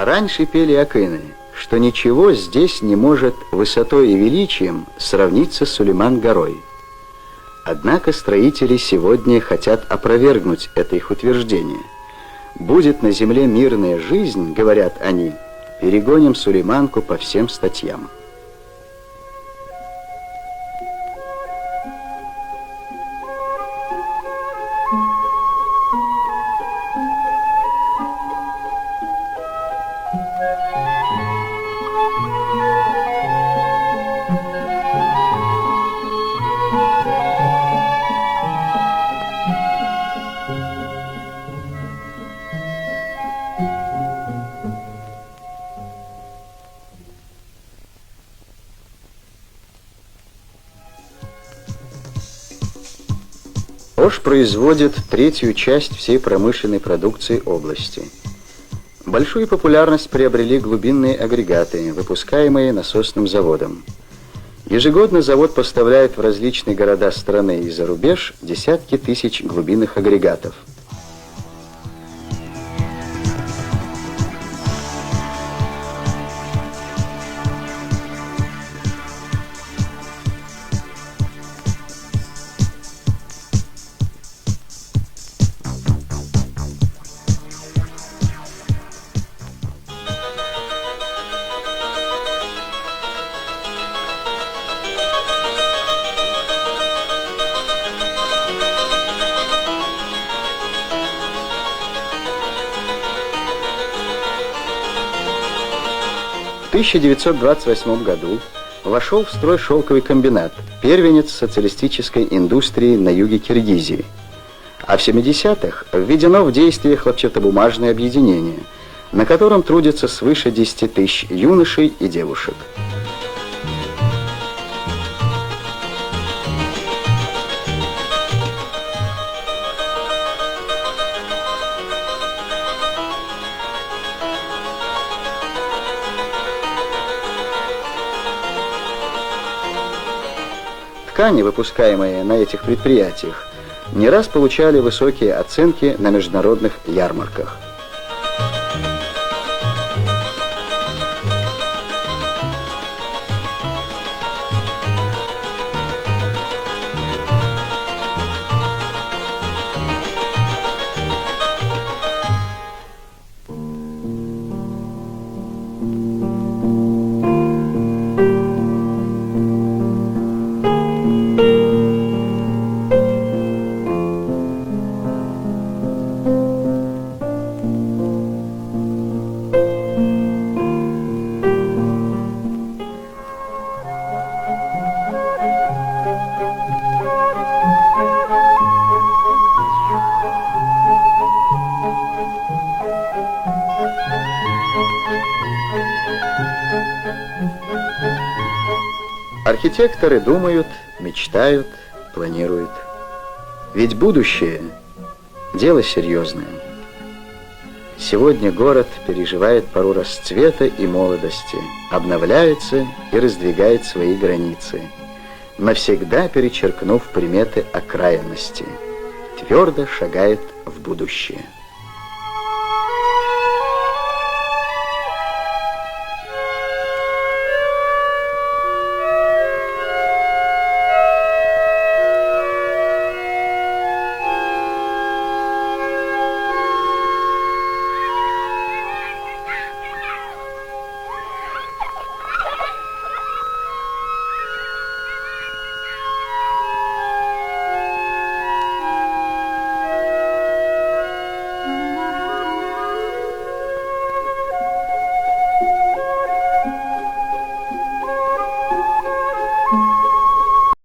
Раньше пели акыны, что ничего здесь не может высотой и величием сравниться с Сулейман-горой. Однако строители сегодня хотят опровергнуть это их утверждение. «Будет на земле мирная жизнь, — говорят они, — перегоним Сулейманку по всем статьям». Ош производит третью часть всей промышленной продукции области. Большую популярность приобрели глубинные агрегаты, выпускаемые насосным заводом. Ежегодно завод поставляет в различные города страны и за рубеж десятки тысяч глубинных агрегатов. В 1928 году вошел в строй шелковый комбинат, первенец социалистической индустрии на юге Киргизии. А в 70-х введено в действие хлопчатобумажное объединение, на котором трудятся свыше 10 тысяч юношей и девушек. Ткани, выпускаемые на этих предприятиях, не раз получали высокие оценки на международных ярмарках. Архитекторы думают, мечтают, планируют. Ведь будущее – дело серьезное. Сегодня город переживает пору расцвета и молодости, обновляется и раздвигает свои границы, навсегда перечеркнув приметы окраинности, твердо шагает в будущее.